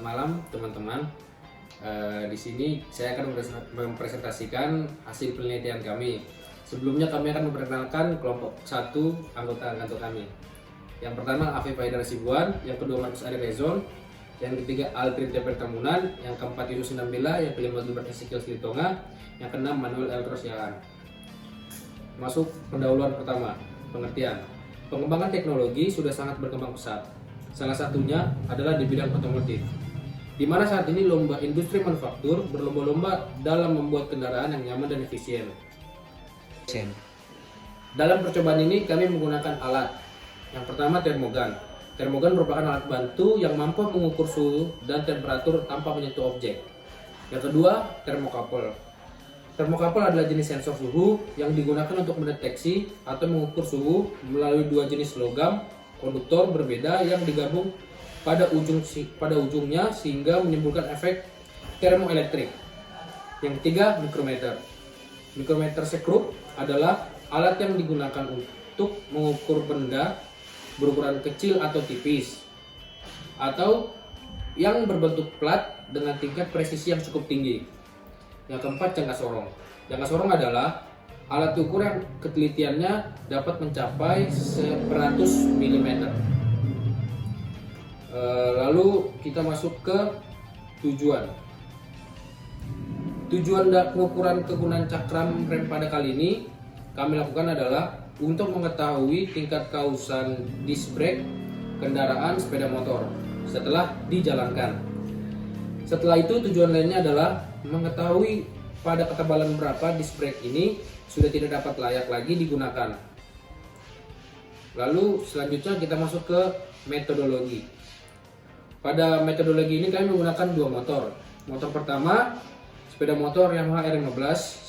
malam teman-teman. Di sini saya akan mempresentasikan hasil penelitian kami. Sebelumnya kami akan memperkenalkan kelompok 1 anggota kami. Yang pertama Afif Haidar Sibuan, yang kedua Marcus Ari Rezon, yang ketiga Aldrin Teper Tamunan, yang keempat Yusuf Sinambela, yang kelima Gilbert Ezekiel Silitonga, yang keenam Manuel El Rosiaan. Masuk pendahuluan pertama, pengertian. Pengembangan teknologi sudah sangat berkembang pesat. Salah satunya adalah di bidang otomotif, di mana saat ini industri manufaktur berlomba-lomba dalam membuat kendaraan yang nyaman dan efisien. Dalam percobaan ini kami menggunakan alat. Yang pertama termogan. Termogan merupakan alat bantu yang mampu mengukur suhu dan temperatur tanpa menyentuh objek. Yang kedua termokapel. Termokapel adalah jenis sensor suhu yang digunakan untuk mendeteksi atau mengukur suhu melalui dua jenis logam konduktor berbeda yang digabung pada ujungnya sehingga menimbulkan efek termoelektrik. Yang ketiga mikrometer. Mikrometer sekrup adalah alat yang digunakan untuk mengukur benda berukuran kecil atau tipis, atau yang berbentuk plat dengan tingkat presisi yang cukup tinggi. Yang keempat jangka sorong. Jangka sorong adalah alat ukur yang ketelitiannya dapat mencapai 100 mm. Lalu kita masuk ke tujuan. Tujuan pengukuran kegunaan cakram rem pada kali ini kami lakukan adalah untuk mengetahui tingkat kausan disc brake kendaraan sepeda motor setelah dijalankan. Setelah itu tujuan lainnya adalah mengetahui pada ketebalan berapa disc brake ini sudah tidak dapat layak lagi digunakan. Lalu selanjutnya kita masuk ke metodologi. Pada metodologi ini kami menggunakan dua motor. Motor pertama sepeda motor Yamaha R15,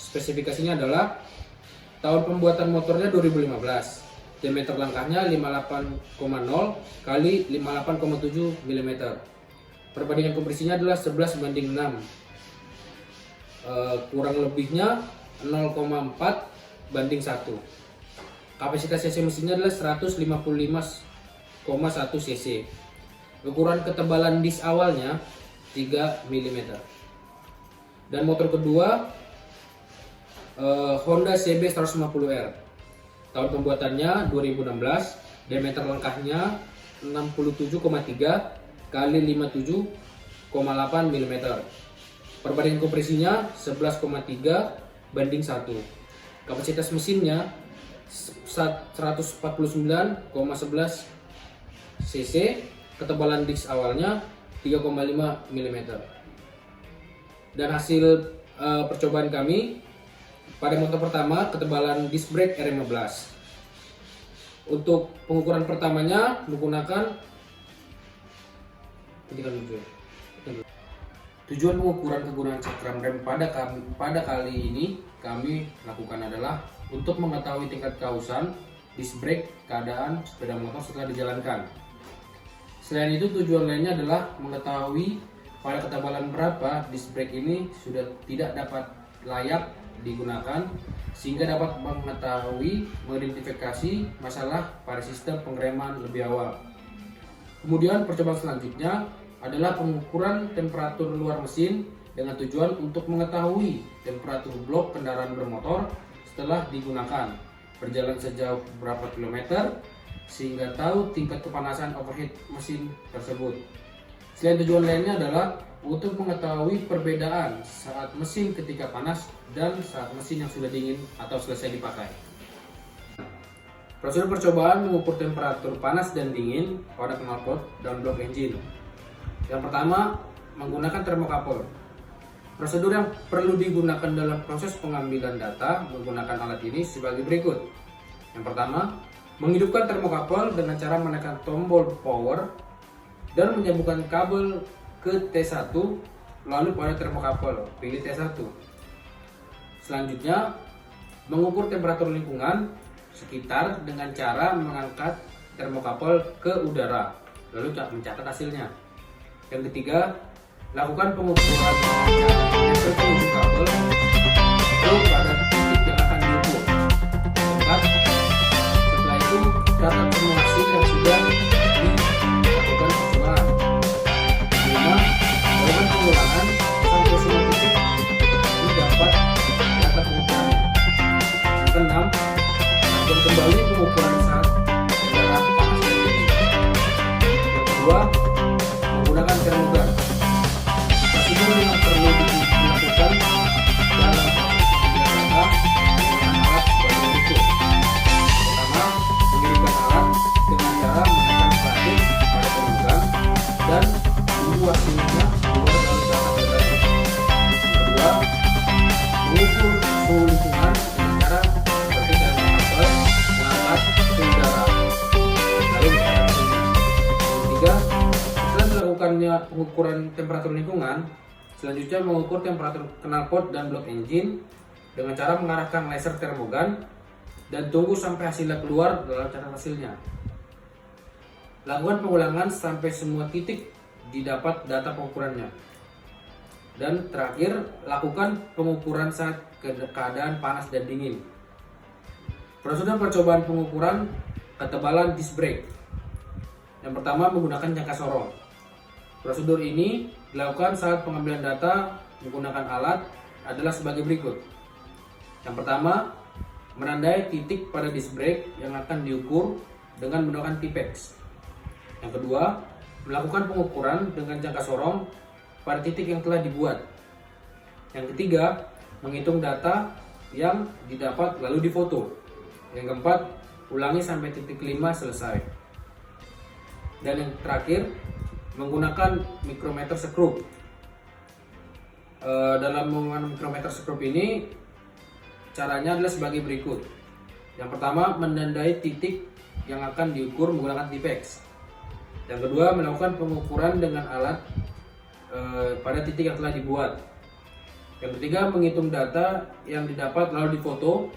spesifikasinya adalah tahun pembuatan motornya 2015. Diameter langkahnya 58,0 kali 58,7 mm. Perbandingan kompresinya adalah 11:6. Kurang lebihnya 0,4 banding 1. Kapasitas cc mesinnya adalah 155,1 cc. Ukuran ketebalan dis awalnya 3 mm. Dan motor kedua Honda CB 150R. Tahun pembuatannya 2016. Diameter langkahnya 67,3 kali 57,8 mm. Perbandingan kompresinya 11,3 banding 1. Kapasitas mesinnya 149,11 cc. Ketebalan disc awalnya 3,5 mm. Dan hasil percobaan kami pada motor pertama ketebalan disc brake R15. Untuk pengukuran pertamanya menggunakan tujuan pengukuran kegunaan cakram rem pada kali ini kami lakukan adalah untuk mengetahui tingkat kausan disc brake keadaan sepeda motor setelah dijalankan. Selain itu tujuan lainnya adalah mengetahui pada ketebalan berapa disc brake ini sudah tidak dapat layak digunakan sehingga dapat mengidentifikasi masalah pada sistem pengereman lebih awal. Kemudian percobaan selanjutnya adalah pengukuran temperatur luar mesin dengan tujuan untuk mengetahui temperatur blok kendaraan bermotor setelah digunakan, berjalan sejauh berapa kilometer sehingga tahu tingkat kepanasan overheat mesin tersebut. Selain tujuan lainnya adalah untuk mengetahui perbedaan saat mesin ketika panas dan saat mesin yang sudah dingin atau selesai dipakai. Prosedur percobaan mengukur temperatur panas dan dingin pada knalpot dan blok engine. Yang pertama, menggunakan termokapel. Prosedur yang perlu digunakan dalam proses pengambilan data menggunakan alat ini sebagai berikut. Yang pertama, menghidupkan termokapel dengan cara menekan tombol power dan menyambungkan kabel ke T1 lalu pada termokapel, pilih T1. Selanjutnya, mengukur temperatur lingkungan sekitar dengan cara mengangkat termokapel ke udara lalu mencatat hasilnya. Yang ketiga, lakukan pengukuran dengan cara ujung kabel lalu pada titik yang akan diukur. Keempat, setelah itu catat semua hasil yang sudah dilakukan percobaan. 5. pengukuran temperatur lingkungan, selanjutnya mengukur temperatur knalpot dan blok engine dengan cara mengarahkan laser termogan dan tunggu sampai hasilnya keluar dalam catatan hasilnya. Lakukan pengulangan sampai semua titik didapat data pengukurannya. Dan terakhir, lakukan pengukuran saat keadaan panas dan dingin. Prosedur percobaan pengukuran ketebalan disc brake. Yang pertama, menggunakan jangka sorong. Prosedur ini dilakukan saat pengambilan data menggunakan alat adalah sebagai berikut. Yang pertama, menandai titik pada disc brake yang akan diukur dengan menggunakan Tipex. Yang kedua, melakukan pengukuran dengan jangka sorong pada titik yang telah dibuat. Yang ketiga, menghitung data yang didapat lalu difoto. Yang keempat, ulangi sampai titik 5 selesai. Dan yang terakhir, menggunakan mikrometer skrup. Dalam menggunakan mikrometer skrup ini, caranya adalah sebagai berikut. Yang pertama, menandai titik yang akan diukur menggunakan Tipex. Yang kedua, melakukan pengukuran dengan alat pada titik yang telah dibuat. Yang ketiga, menghitung data yang didapat lalu difoto.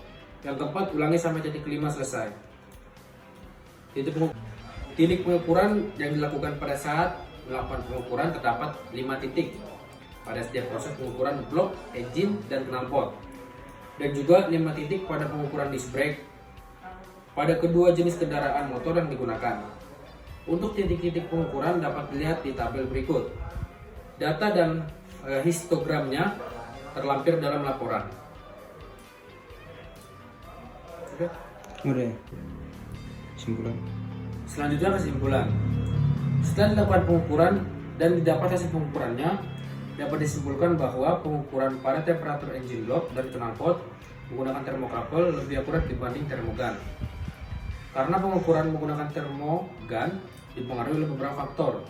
Yang keempat, ulangi sampai titik 5 selesai. Titik pengukuran yang dilakukan pada saat melakukan pengukuran terdapat 5 titik pada setiap proses pengukuran blok, engine, dan knalpot, dan juga 5 titik pada pengukuran disc brake pada kedua jenis kendaraan motor yang digunakan. Untuk titik-titik pengukuran dapat dilihat di tabel berikut. Data dan histogramnya terlampir dalam laporan. Udah. Kesimpulan. Selanjutnya kesimpulan. Setelah dilakukan pengukuran dan didapat hasil pengukurannya, dapat disimpulkan bahwa pengukuran pada temperatur engine block dan knalpot menggunakan termokapel lebih akurat dibanding termogan. Karena pengukuran menggunakan termogan dipengaruhi oleh beberapa faktor.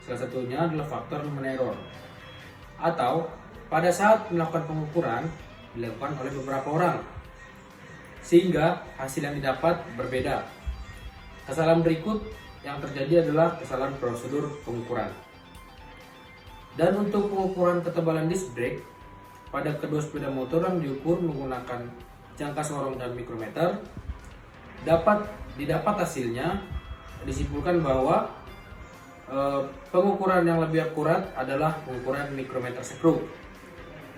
Salah satunya adalah faktor human error. Atau pada saat melakukan pengukuran dilakukan oleh beberapa orang, sehingga hasil yang didapat berbeda. Kesalahan berikut yang terjadi adalah kesalahan prosedur pengukuran. Dan untuk pengukuran ketebalan disc brake pada kedua sepeda motor yang diukur menggunakan jangka sorong dan mikrometer, didapat hasilnya disimpulkan bahwa pengukuran yang lebih akurat adalah pengukuran mikrometer skrup.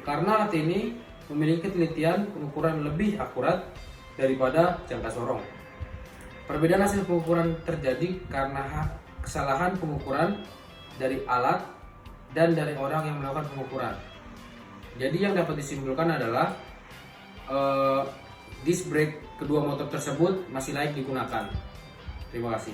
Karena alat ini memiliki telitian pengukuran lebih akurat daripada jangka sorong. Perbedaan hasil pengukuran terjadi karena kesalahan pengukuran dari alat dan dari orang yang melakukan pengukuran. Jadi yang dapat disimpulkan adalah disc brake kedua motor tersebut masih layak digunakan. Terima kasih.